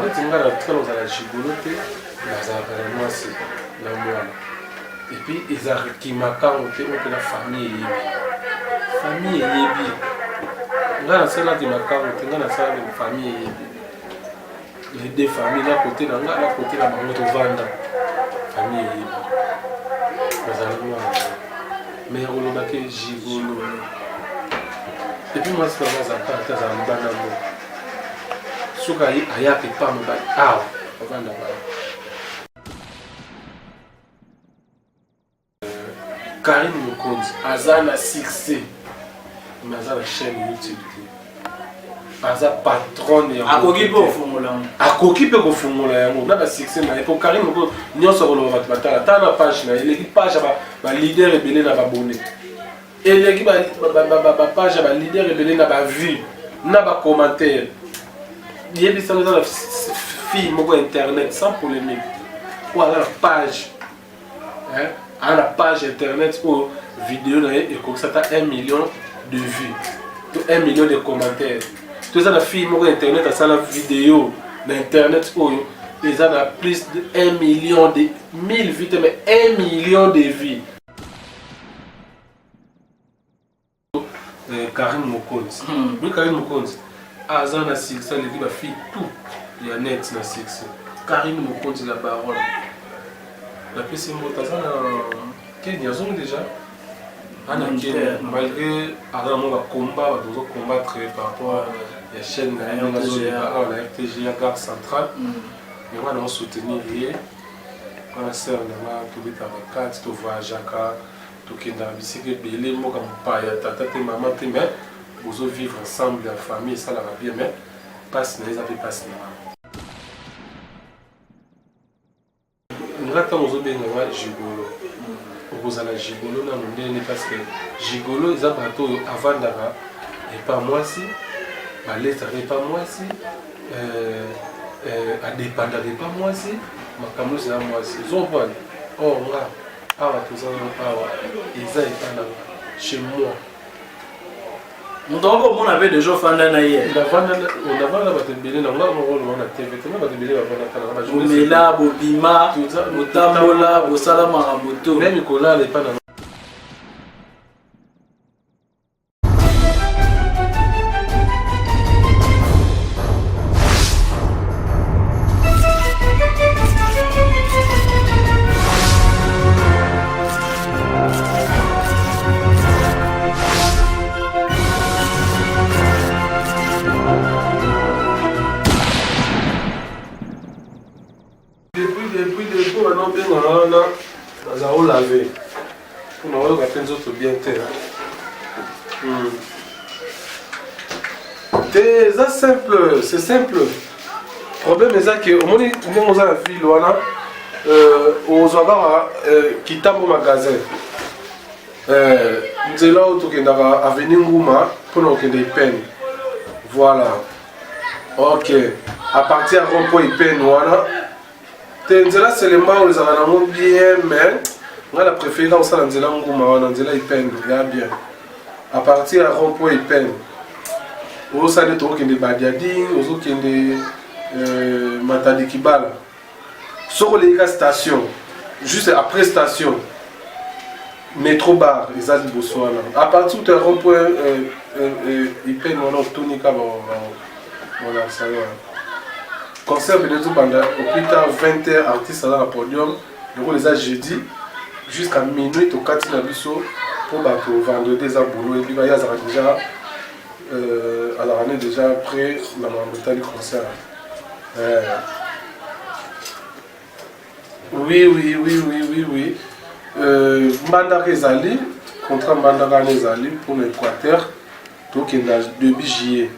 neti nga na tika ozala gigolo te nazalaka na mwasi na mwana epuis ezalaki makango te oyo mpena famille eyebi nga nasalaki makango te nga nasalaki famille eyebi les deux familles na côté na nga na côté na bango tovanda famille eyebi nazala mwana mais olobaki gigolo epuis mwasi nango azalaka ate azala libanda ngo soki ayaka epa mobali awa avanda bana Karim Mokonzi aza na succès mais aza na chaîne YouTube te aza patron ya akoki mpe kofungola yango na basuccès na ye po Karim Mokonzi nyonso akoloba bato batala ta na page na eleki page ya balider ebele na babone eleki bapage ya balider ebele na bavue na bacommentaire yebisanga eza na fille moko internet sans polémique oyo aza na page à la page internet ou vidéo et comme ça 1 million de vues, 1 million de commentaires. Tout ça la fille sur internet à ça la vidéo d'internet où ils ont plus de 1 million de 1000 vues mais 1 million de vues. Karim Mokonzi. Oui Karim Mokonzi. Azan a succès les gars fille tout. Il y a net na succès. Karim Mokonzi la baronne. La PC Motaza Kenya déjà. Malgré un combat, on doit combattre par rapport à la chaîne la RTG, la gare centrale. Mais on a soutenu hier. On a sœur, on a trouvé ta vacate, tu vois Jaka, tu as bicycle belé, moi comme papa, tata et maman, mais vous vivre ensemble, la famille, ça la va bien, mais passe, les avez passé. Nous avons gigolo. Vous avez gigolo parce que gigolo ils ont bateau avant d'ara et pas moi si, ma lettre n'est pas moi si, à dépendre n'est pas moi si, ma camus c'est moi si. Ils ont pas. Oh là, ah tout ça, ils ont pas chez moi. On avait déjà fait un an hier. On a fait un Bobila, Bobima, Botambola, Bosala Maraboto. Même Nicolas n'est pas dans laver. On a des autres bien c'est simple, c'est simple. Le problème est que au moins nous avons la ville aux agarres qui tapent au magasin. Nous sommes là où nous avons avenue Ngouma pour nous des peines. Voilà. Ok. À partir de rond-point peine voilà. Là c'est le moment où nous avons bien mais on a la préférence à Nzela Ngouma, on a Nzela Ipen, il y a bien. À partir de rond-point Ipen, on a des Badiadi, on a des Matadi Kibala. Sur les stations, juste après station, métro bar, les Azis Botswana. À partir de rond-point Ipen, on a Tonika, on a ça. Concert de tout pendant au plus tard 20h, artistes dans le podium. Donc les a jeudi. Jusqu'à minuit au 4 Nabiso pour vendre des aboulot et puis il y a déjà à la année déjà après la méthode du concert. Oui. Mandara Ezali, contrat Mandara Ezali pour l'Équateur, donc il y a 2 juillet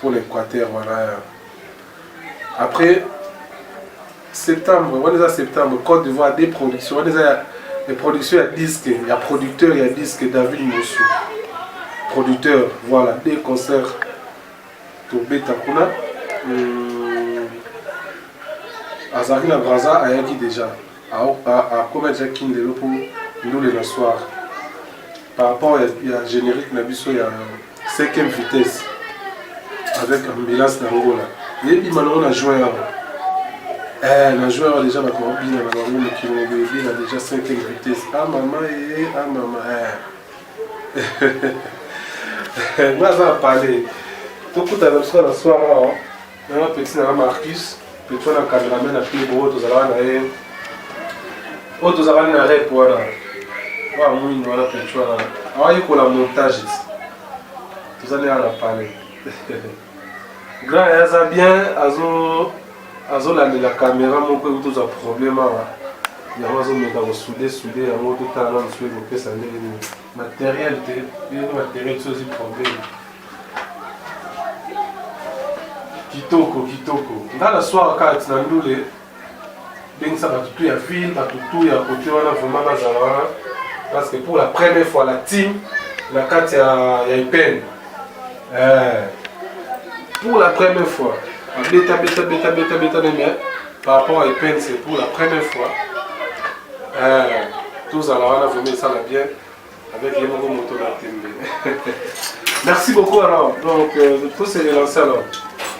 pour l'Équateur. Voilà. Après septembre, on est à septembre, Côte d'Ivoire, des productions. On est à des productions, il y a disques, il y a producteurs, il y a disques, David Moussou. Producteur, voilà, des concerts. Tobé Takuna. Azarina Braza a yaki déjà. À comment dire qu'il est pour nous le soir. Par rapport il y a générique Nabiso, il y a 5e vitesse avec ambulance d'Angola. yebi malheureux na joueur na joueur déjà na kombina na bango mokili moboyebi na déjà 5 vitesse ah mama nga aza na parle tokutana biso na soir awa nanga petit nanga Marcus petit wana cameraman na pibo oyo tozalaka na ye oyo tozalaka na rep wana oyo amwini wana petit wana awayekola montage tozali awa na parle grand aza bien azolandela caméra moko ekuti ozwa problème awa yango azomeka kosude yango totala na mosu ekopesa ndenge nini matériel te matériel sozi problème kitoko nga na soir kati na ndule bengisa bato tu ya ville bato tu ya côté wana vraiment bazala wana parce que pour la première fois la team na kati ya ipene pour la première fois beta mais par rapport à ipene c'est pour la première fois tous à la wana vraiment ça va bien avec les mots moto la tembe. Merci beaucoup alors donc tout se relancer alors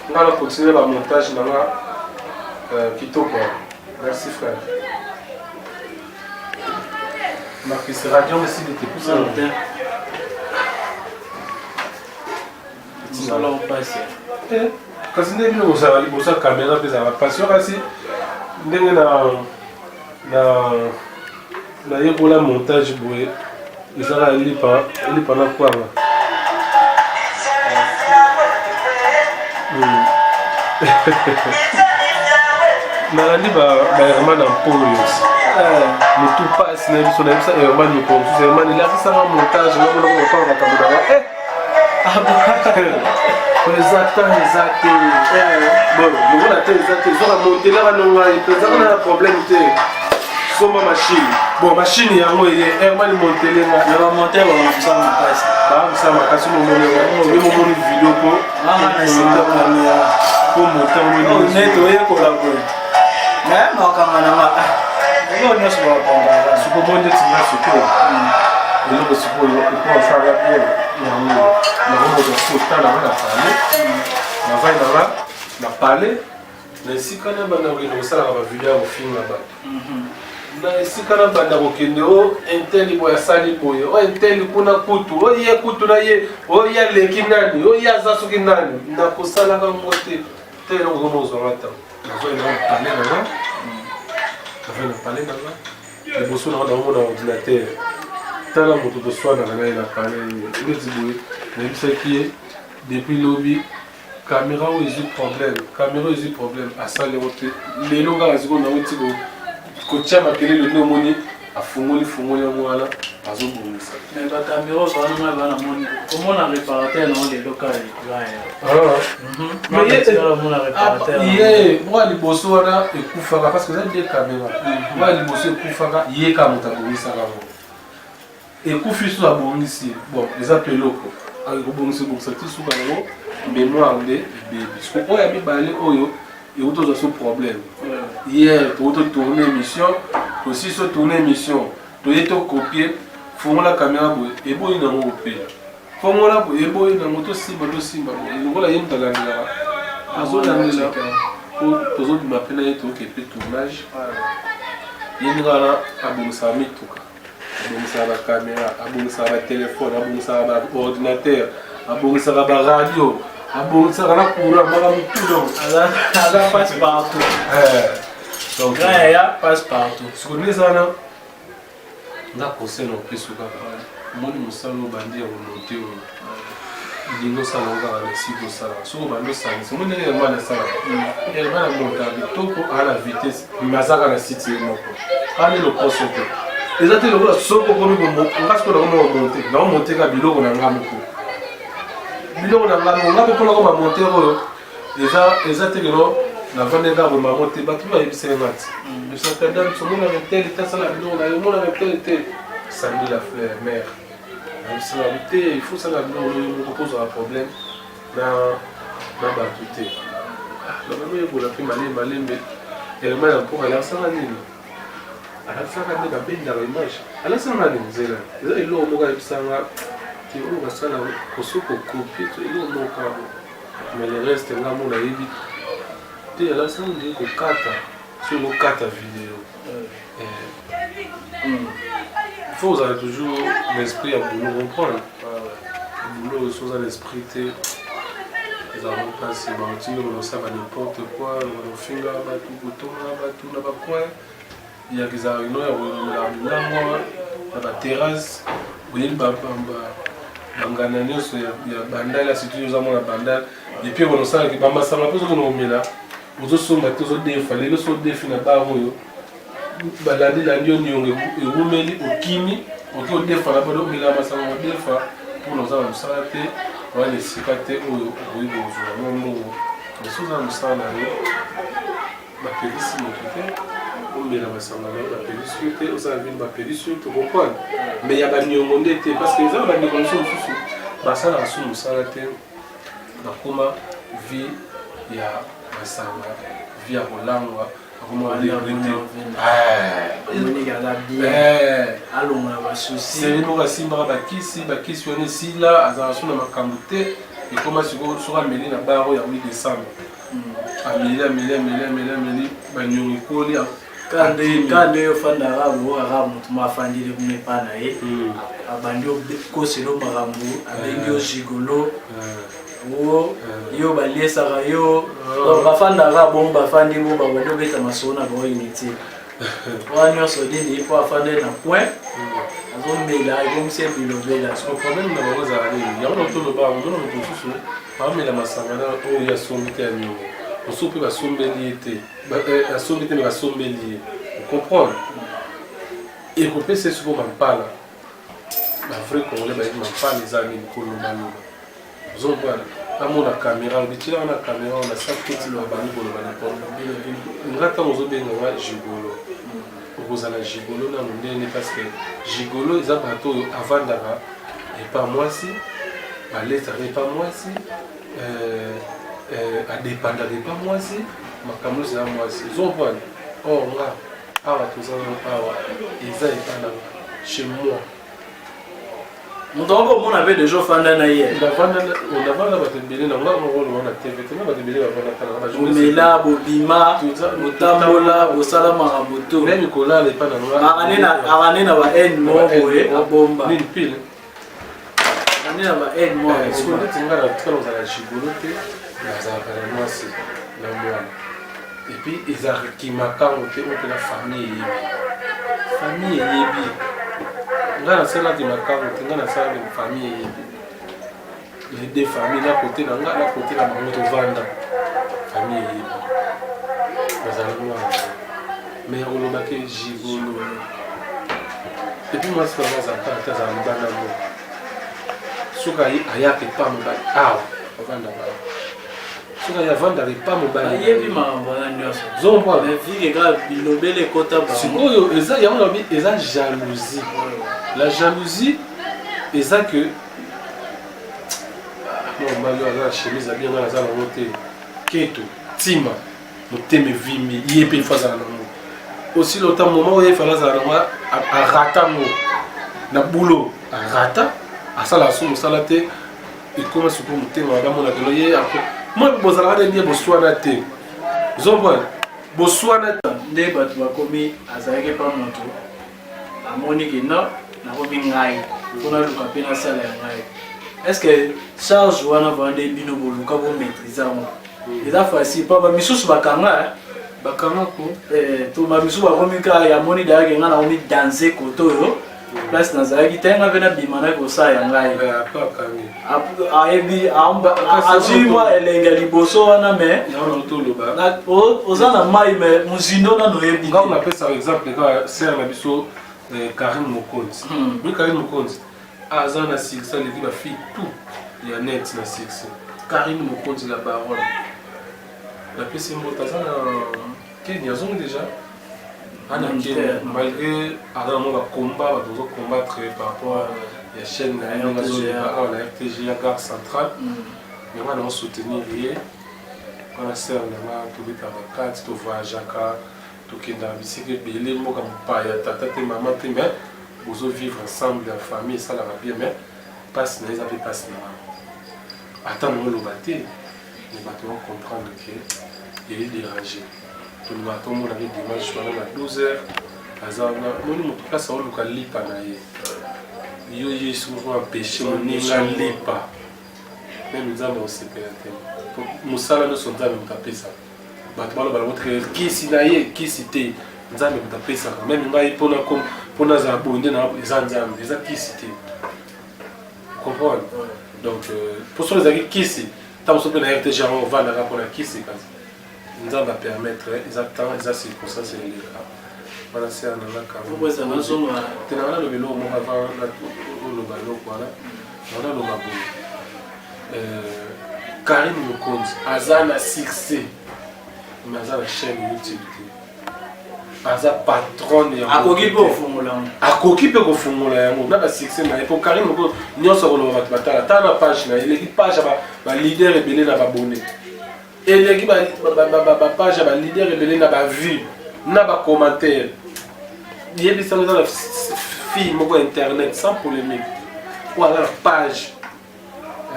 on va continuer le montage dans la kitoko. Merci frère. Marquis Radio merci de te pousser en terre. Kasi ndenge bino kozala liboso ya caméra mpe ezalaka passion kasi ndenge nayekola montage boye ezala elipa na kwanga nalandi baherman na mpolo motu pasi na biso nayebisa herman mokonsusu herman elakisanga montage namonakokakabudaka eza te lokola te eza te ezoka montelaka nongai ezaka na problème te somba machine bon machine yango eye herman montelenga na bamonter bamusala makasi bamusala makasi momoni video po po monter oyekola boye me makanganama elo nyonso bakongaa sukomo nde tinga sikoyo eloko sikoyo ekosala bien yango nakomotokotalanga na pale navai nanga na pale na esika na banda kokende kosalaka bavideo ya kofinga bato na esika na banda kokende o inteli boye asali boye o inteli kuna kutu o ye kutu na ye o ye aleki nani o ye aza soki nani nakosalaka ngo te te eloko koma ozwanga ntango nazoi nanga pale nanga liboso nanga naomona ordinateur tala moto toswanaka naye na pale neti boye nayebisaki ye depuis lobi caméra oyo ezwi problème asali yango te lelo kaka sikoyo nango ti kotia makelele nde omoni afungoli yango wana azobongisa me bacaméra oso wana ngai bana moni komona réparateur nango lelo kaka ye mwa liboso wana ekufaka parce que eza de caméra mwa liboso ekufaka ye kaka moto abongisaka yango ekufi so abongisi bon eza mpe eloko akobongisa ti suka yango mémoire nde ebebi siko oyo ya mibale oyo euti ozwa so problème hier touti tourne émission tosi so tourne émission toye tokopie fongola caméra boye eboyi nango mpe fongola boye eboyi nango tosimba boye lokola ye moto alandelaka azolandela po tozobima mpe na ye toyoke mpe tournage ye ndenge wana abongisaka mituka abongisaka bacaméra abongisaka batelefone abongisaka baordinateur abongisaka baradio abongisaka na courant maka motu aza passe partout grand ya passe partout siko ndeza wana nga conseil na opesu kaka omoni mosala oyo bandi yango monte oyo elingi osala ngo kaka na esika osala soki obandi osalisa omoni ndenge herman asalaka herman amontaka kitoko aa na vitesse me azaka na site ye moko aa nde loposo te eza te lokola soki okomi nga sikoyo nakoma omonte naomonte ka biloko na nga moko biloko na nga moko nga mpe mpona koma monter oyo eza te keno navande nga bomamo te bato mpe bayebisaka nga ti esakada biso omonaka tele te asala biloko na ye omonaka tele te sandi la fleur mare nayebisaka te il faut osala biloko oyo moko mpo ozwaka problème na bato te lobano oyekola mpe malembe elema ya mpoka alakisanga nini alakisaka nde babendaka image alakisanga nini nzela eza eloko moko ayebisanga te oyo basala kosoki okopie to eloko moko kabo mais le reste nga mo nayebi te là ça on dit ko kata sur le kata vidéo il faut vous avez toujours l'esprit à boulot comprendre boulot sous un esprit te ils avons passé on ça va n'importe quoi on finit là bas tout là bas quoi il y a des réunions il y a la terrasse oui bangana nyonso ya bandala surtout ozamona bandala et puis onosalaki bamasanga mpe soki naomela ozosomba te ozodefa lelo so odefi na bango oyo balandilandi yo niongo ewumeli okimi oki odefa na bado omela masanga odefa mpona oza na mosala te wana esika te oyo okoyi kozwa mo mbongo mosu oza na mosala na yo bapelisi moto te omela masanga na yo bapelisi yo te oza na bino bapelisi yo tokopwana mais ya baniongo nde te parce que eza na bandeko mosusu mosusu basalaka su mosala te bakóma vie ya masanga vie ya kolangwa moko asimbaka bakisi wana esila azala so na makambo te ekóma sikoyo ameli na baro ya 8 décembre ameli baniongo ekoli kande ofandaka boaka moto mo afandile kumepa na ye abandi okosela makambo abengi yo gigolo yo baliesaka yo bafandaka bongo bafandi bo babandi obeta masolo na bango unité wana nyonso nini po afande na point azomela ekomisi ebilobela problème na bango ezala nini yango na toloba mondona moto mosusu baomela masanga na oyo asombi te ya niongo mosusu mpe basombeli ye te asombi te me basombeli ye ocomprendre ekopesa esuko mampala bavrai congolais bayeki mampala eza nini kolobaloba ozomprendre amona caméra obitila wana caméra ona sakoti babandi koloba nipote nga ntango ozobenganga gigolo okozala gigolo nano ndeni parce que gigolo eza bato oyo avandaka epa mwasi baletaka epa mwasi adépendaka epa mwasi makambo eza mwasi ozomprendre or nga awa tozana awa eza epandaka chez moi moto oko omona mpe deja ofanda na ye ondavanda bato ebele na nga mokoloba na tv tena bato ebele bavandaka bomela bobima botambola bosala makambo to me mikolala epa na nga akane na bahaine moko boye abomba nini pile akane na bahaine moko neti nga na tikala ozala gigolo te nazalaka na mwasi na mwana epuis ezalaki makango te oyo mpena famille eyebi nga nasalaki makango te nga nasalaki famille eyebi les deux familles na kote na nga na kote na bango tovanda famille eyebi bazala mwana mais olobaki gigolo epuis mwasi bango azalaka te azala libanda moko soki ayaka epa mobali awa avanda baa soki ayavandaka epa mobali ayebi makambo wana nyonso zompona vike kaka bilobele ekota bango sikoyo eza yango lobi eza jalousie la jalousie eza que mobali oyo aza na chemise abi yango aza nango te keto ntima motema evimbi ye mpe ifo azala nango aussi lota moment oyo efala azala nango arata ngo na bulo arata asalaka so mosala te ekoma sikoyo motema bamonakelo ye moi bozalaka nde boswana te zombwana boswana nde bato bakomi azalaki mpa moto amoni ke no nakomi ngai mpona luka mpe nasala ya ngai est ce que charge wana vana nde bino boluka bomaîtrise yango eza facile mpo bamisusu bakanga ko to bamisusu bakomi kaka yamoni dayaki nga nakomi danse kote oyo place nazalaki te nga mpe nabima naki kosala ya ngai ayebi azwi mwa elenge ya liboso wana me oza na mai me mozindo nano oyebi nga napesa exemple kaka sere na biso Karine Mokonzi mi Karine Mokonzi aza na succès aleki bafille tout ya net na succès Karine Mokonzi la baronne napesi mbote aza na Kenya azongi déjà ana Kenya malgré aza na mwa bacombat bato ozocombattre par rapport ya chaîne na ye ndenge azoleka awa na RTG ya gare centrale mais wana osoutenir ye wana sere nanga tobetaka kati tovoyageaka tokendaka bisika ebele mboka mopaya tata te mama te mais bozovivre ensemble ya famille esalaka bien mais mpasi na ye eza mpe mpasi na bango ata nango oloba te mais bato bacomprendre ke il est dérangé. Tout le monde a dit dimanche à 12h. Moni moto place oluka lipa na ye. Yo yesu ko empêcher moni na lipa. Même nzambe osepela te. Musala no so nzambe mutapesa. Bato balo balo motre kisi na ye kisi te. Nzambe mutapesa. Même ngai pona za bonde na eza nzambe eza kisi te. Comprendre? Donc pour ceux qui kisi, tant que na RTG on va na rapona kisi kazi. Nzambe permettre exactement les circonstances et les cas. Voilà, c'est un cas. Pourquoi ça va sommer? Tu n'as pas le vélo, on va voir le ballon, voilà. On a le ballon. Karim Mokonzi, Azana succès. Mais Azana chaîne YouTube. Azana patron. A koki pe ofungula. A koki pe ofungula yango. Na ba succès na pour Karim Mokonzi, nyonso ko lo batala. Ta na page na, il est page ba leader rebelle na ba abonné. Et les ba page ba leader rebelle na ba vue. Na ba commentaire. Il y a des filles sur internet sans polémique. Ou à la page.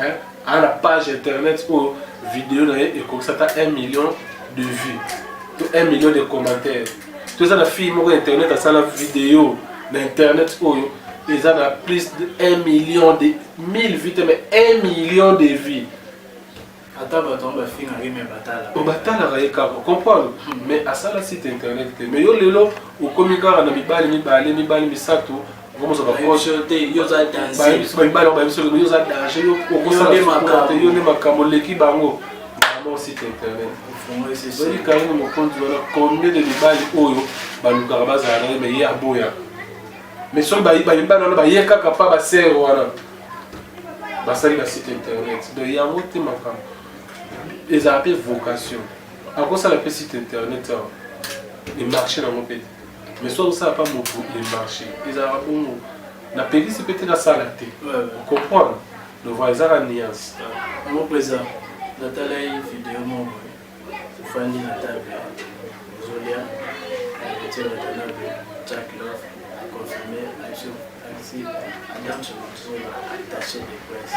Hein? À la page internet ou vidéo et comme ça tu as 1 million de vues. 1 million de commentaires. Tout ça la fille sur internet à ça la vidéo d'internet où ils ont plus de 1 million de 1000 vues mais 1 million de vues. Au batala raïka, comprendre. Mais à ça là site internet. Mais yo lelo au communiquer na mibali misato. Comment ça va projeter yo za danser. Ba mibali ba miso yo za danser yo ko ça yo ne makamo leki bango. Vraiment site internet. C'est oui quand même mon compte voilà combien de mibali oyo ba lukara bazala mais ya boya. Mais so ba mibali ba yeka kapa ba ser wana. Ba sali na site internet. Donc il y a un autre makamo. Ils ont appelé vocation. À cause de la site internet, les marchés dans mon pays. Mais soit ça n'a pas beaucoup les marchés. Ils ont appelé la pays c'est peut-être la salle. Vous comprenez? Donc voilà, ils ont la nuance. Mon président, dans ta vidéo, mon Fanny Nathalie, Zolia, petit Nathalie, Jack Love, a confirmé Alexis Adam sur attaché de presse.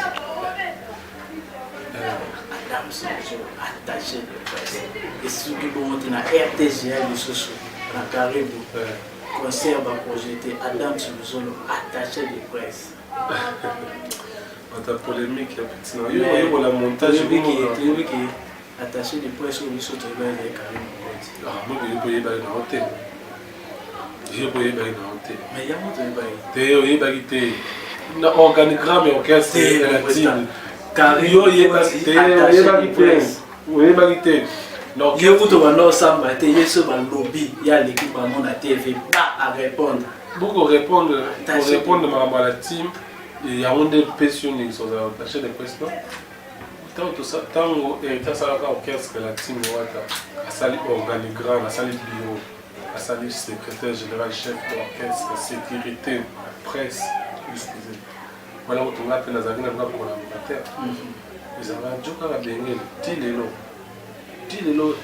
Adam Sojo attaché de presse. Et ceux qui vont monter dans RTGA du Soso, dans Caribou, concert va projeter Adam Sojo attaché de presse. Ta polémique, il y a petit la montage. Il qui attaché de presse au Soso de Caribou. Ah, moi je peux y aller dans l'hôtel. Je peux y aller dans l'hôtel. Mais il y a mon téléphone. Il y a un organigramme et orchestre. Caribou donc il faut que samba te yeso ba lobby ya l'équipe ba mon TV pas à répondre beaucoup répondre à la team il y a un des pensionnés sur la chaîne de presse non tant tout ça tant et ça la orchestre la team wata a sali organigramme a sali bureau a sali secrétaire général chef d'orchestre sécurité presse excusez voilà où on appelle les amis dans le collaborateur. Ils avaient un jour à la baignée, dit le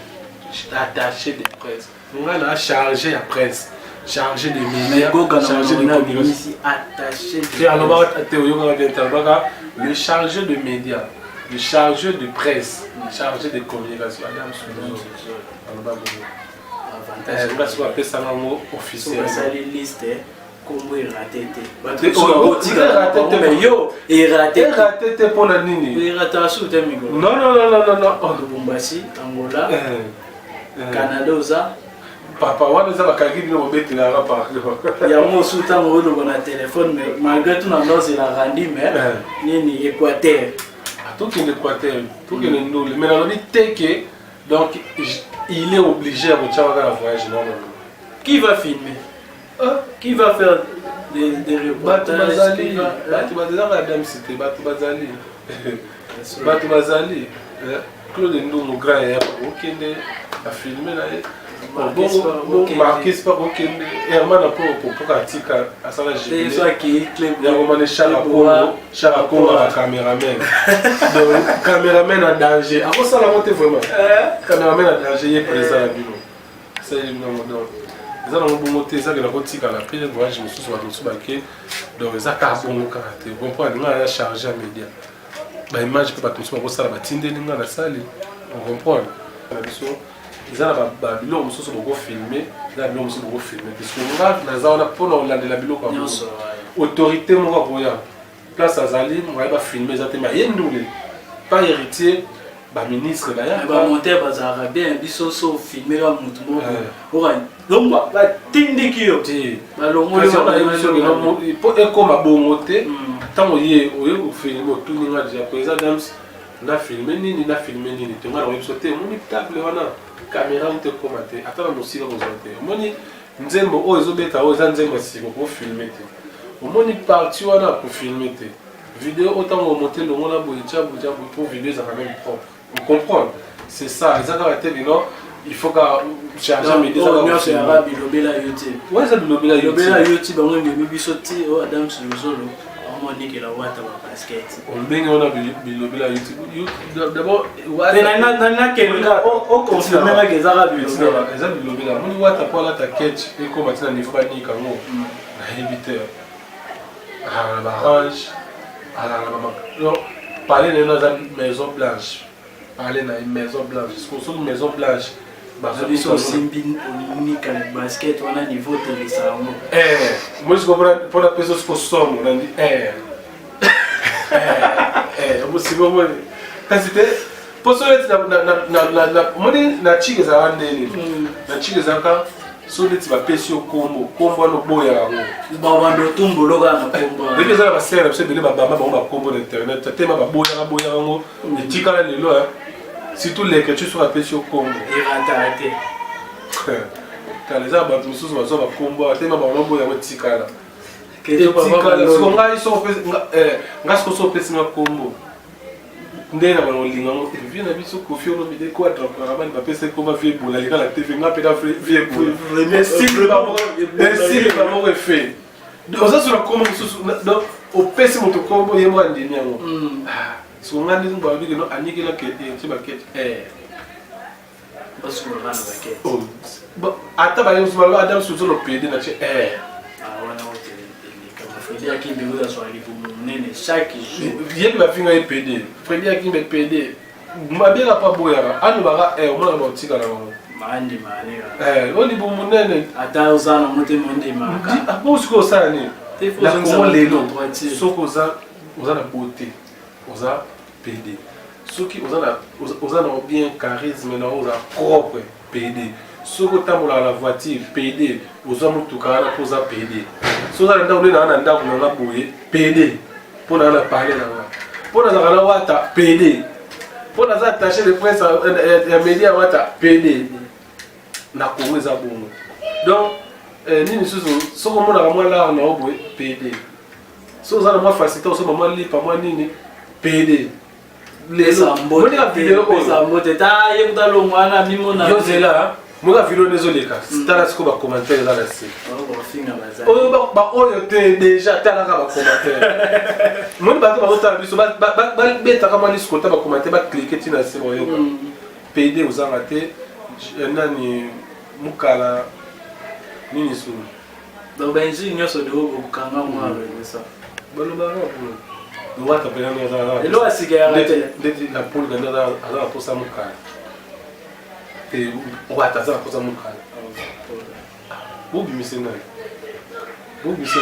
attaché de presse. On a chargé la presse, chargé de médias, chargé de communication. Alors, le chargé de médias, le chargé de presse, le chargé de communication. Adam Sojo. Avantage. On va appeler ça un mot officiel. On va les listes. Comment il raté mais yo il raté pour la nini il raté sous temigo non Lubumbashi Angola Canada oza papa wana za bakaki no beti la rapa ya mo sous temps on a téléphone mais malgré tout non c'est la randi mais nini Équateur tout qui l'Équateur tout qui nous mais on dit teke donc il est obligé à retirer la voyage non qui va filmer. Qui va faire des reportages? Batu Bazali. Claude Ndou, grand hier, Okende a filmé là. Marquis pas Okende. Herman a pour Katika à ça là j'ai. C'est ça qui clip. Il y a un Characongo à caméraman. Donc caméraman en danger. Avant ça la montée vraiment. Caméraman en danger il est présent à la bureau. Ça il nous montre. Ils ont un bon moté, ça que la route à la paix, moi je me suis souvenu donc ça a un bon caractère. Vous comprenez, on a chargé à média. L'image peut pas tout ça, on va tindé dans la salle. On comprend. ils ont biloko mosusu beaucoup filmé na biloko mosusu beaucoup filmé parce que nga naza wana mpona kolandela biloko ya autorité moko akoya place azali moye bafilme eza te ma ye ndule pas héritier baministre bamonter bazalaka bien biso so filmeka motu moko donc batindiki yo balongoli po ekoma bongo te ntango ye oye kofilme otuninga deja président dams na filme nini te nga na oyebiso te omoni table wana caméra ute ekoma te ata na mosika kozwa te omoni nzembo oyo ezobeta oyo eza nzembo ya sika kofilme te omoni parti wana kofilme te vidéo autant remonter le monde pour vidéo ça quand même propre vous comprenez c'est ça exactement il faut que charger mes deux on c'est arabe bilobela youtube ouais ça bilobela youtube on ngi bisoti o adam suzolo on dit que la wata ba basket on benga on a bilobela youtube d'abord na que o confirmer que les arabes bilobela moni wata pour la taquette et comme maintenant niveau ba ni kango na éditeur ah la orange alors, parler de nos maison blanche. Parler de une maison blanche. Parce que une maison blanche, ils sont simbi unique avec basket, on a niveau téléphone. Moi je comprends pour la personne que somme, on a dit moi c'est bon quand c'était pour ça na chiga za wandeni. Na chiga za ka so neti bapesi yo kombo no boya yango babando tumboloka na kombo ndenge ezala basere biso ebele babamba bango bakombo na internet tema baboya yango etikala lelo surtout l'écriture so bapesi yo kombo erantara te kala eza bato mosusu bazwa bakombo atema bango boya yango etikala siko ngai siko so opesi nga kombo ndenge na balolinga ngo vie na biso kofi olobide ko atrapara bani bapesa komba vie bola lika la tv nga peda vie bola merci vraiment refait oza sur la kombo mosusu donc opesi moto kombo ye mwa ndeni yango so nga ndi ngba bige no anikela ke ti bakete parce que on a bakete ata ba yesu ba adam sur le pd na che wana wote Freddy Akimbe vous a soigné pour mener chaque jour. Yébi va finir avec PD. Freddy Akimbe PD. Mabia la pas boya. Anu bara on a ba tika na ngo. Mandi mane. On dit pour munene. Ata uzana mote monde maka. Di apo siko ça ni. La comment lelo. Soko za na beauté. Oza PD. Soki oza na bien charisme na oza propre PD. Soko tambola la voiture PD. Oza mutuka na poza PD. So that na nda kuna boye PD pour na parler na pour na na wata PD pour na attacher les presse ya média wata PD na komeza bongo donc nini susu so ko mona mwa la na boye PD so za na mwa facilité so mama lipa mwa nini PD les moni la vidéo ça mbote ta yekuta lo mwana mimona yo zela Moi, vidéo désolé, c'est là ce qu'on va commenter là dessus. Oh, tu déjà t'as là commentaire. Moi, bah tu vas biso bah beta comment les côté va commenter va cliquer tu na c'est bon. PD aux arrêté nani mukala nini sou. Donc benji nyoso de ko kanga moi avec ça. Balo ba ko. Do wata pena na za. Elo asigara te. De la poule de na ala pour ça mukala. Wataza koza mukala bobi misena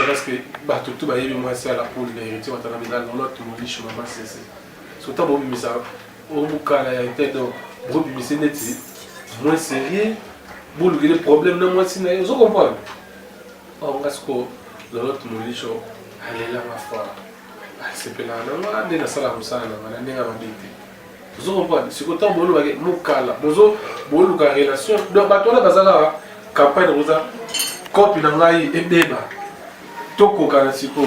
parce que bato tout bayebi moi c'est à la poule de héritier watana bizala l'autre molisho mama c'est surtout bobi misa o mukala ya tête bobi misena ti moins sérieux boulu les problèmes na moi sina vous comprenez on ngasko l'autre molisho alela mafa c'est pela na ndena sala musana na ndinga mabiti vous comprenez c'est que tant boulu bagé mukala bozo boulu ka relation donc bato na bazala campagne rosa copie na ngai ebeba toko kana siko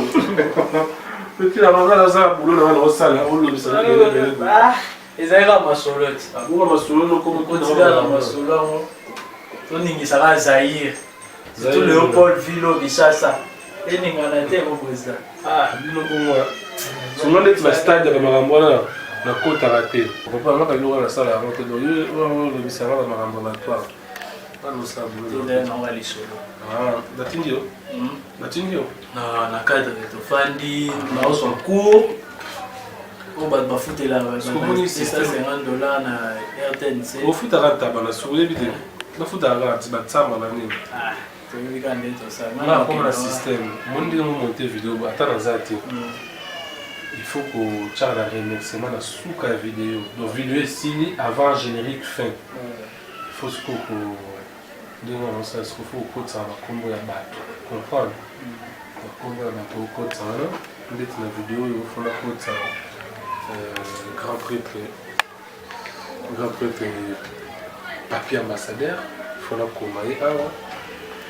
petit la mangala za boulu na wana osala olobisa ezalaka masoloti abonga masolo no comme kotikala masolo toningisaka Zaire to Léopold Vilo Bishasa eningana te kokoza bino kongo sono ndeti ba stade ya makambo na kota raté papa ngaka biloko na sala yango te yo lobisa ngaka makambo na toi ano sa boulot te na wali solo natindio na cadre to fandi na oso cours pour bafouter là Soumoni système $50 na RTNC. Au foot à rata bana sourire vite. Na foot à rata batsama na nini. Ah, tu veux dire quand ça. Là comme un système. Mon dit monter vidéo attends dans zati. Il faut que tu aies la remerciement dans sous la vidéo. Donc vidéo est signée avant générique fin. Il faut que on ça ce qu'il faut que ça va combo ya bato. Comprendre. Combo ya bato ko ça là. Peut-être la vidéo il faut la ko ça grand prêtre papier ambassadeur, il faut la commander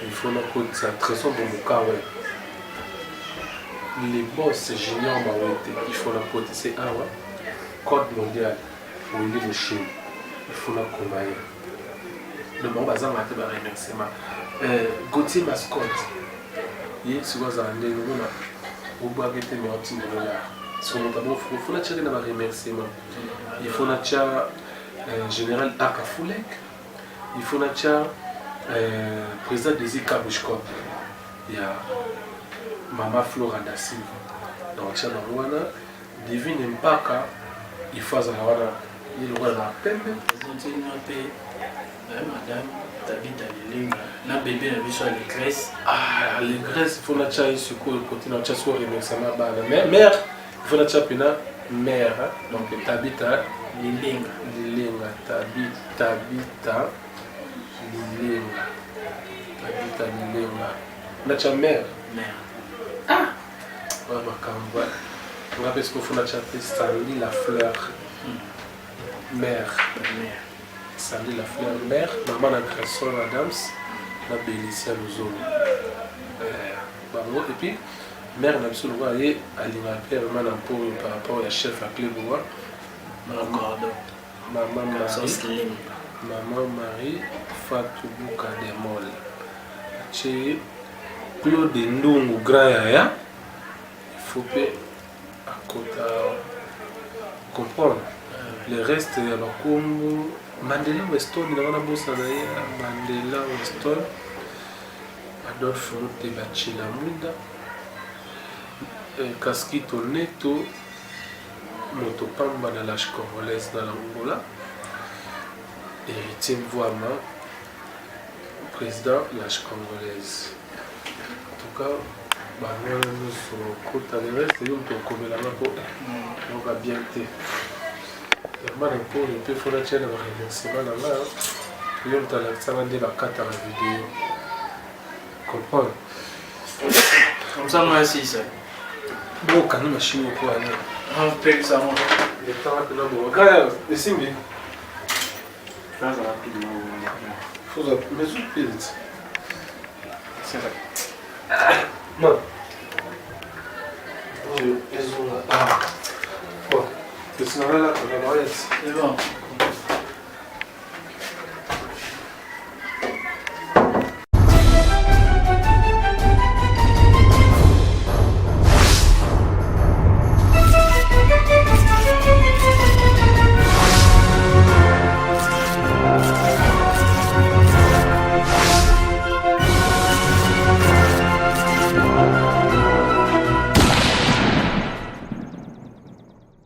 il faut la ko ça très sombre mon cas ouais. Les boss junior Mawete, il faut la protéger code mondial pour l'île de Chine, il faut la commander. Le bon bazar m'a été remerciement. Gauthier mascotte, il est souvent en ligne, on boit avec des métiers de l'art. Sur mon tableau, il faut la tirer dans le remerciement. Il faut la tirer général Akafoulek, il faut la tirer président des Ikabushkot. Il y a Mama Flora da Silva. Donc, il y a Divine Mpaka, il faut avoir la peine. Madame, Tabita Lilinga, na bébé na biso les graisses. Ah, les graisses, il faut la tirer sur le côté, il faut la remerciement. Mère, il faut la tirer mère. Donc, Tabita Lilinga. Lilinga, Tabita Lilinga. Tabita Lilinga. La tirer mère. Mère. Ah! Ouais, on rappelle ce qu'il faut la tirer Stanley la fleur. Mère. Stanley la fleur mère. Maman la création Adams. La Bélicia Luzolo. Et puis, mère n'a pas le droit d'aller à l'imapère par rapport au chef à Clébois. Maman Marie Fatou Bouka Demol. Chez Claude Ndongo Grand Yaya. Il faut pas à côté comprendre. Le reste, il y a comme Mandela Weston, il y a un boss Mandela Weston. Adolphe Mutebachila Muda. Casquito Neto. Motopamba dans l'âge congolaise dans l'Angola. Héritier Mvouama, président de l'âge congolaise. En tout cas, nous sommes côté le reste, nous sommes là pour on va bien être. Vraiment, pour le peu, il faut la tienne avec remerciement là-bas. Nous sommes dans la carte à la vidéo. Comprendre. Comme ça, moi aussi, ça. Bon, quand nous machine pour aller. On peut ça, moi. Le temps est là pour. Regarde, le Simbi. Ça rapidement. Il faut mais je pèse. C'est vrai. Non. Ah. Bon. Le sinon là, on va voir. C'est bon.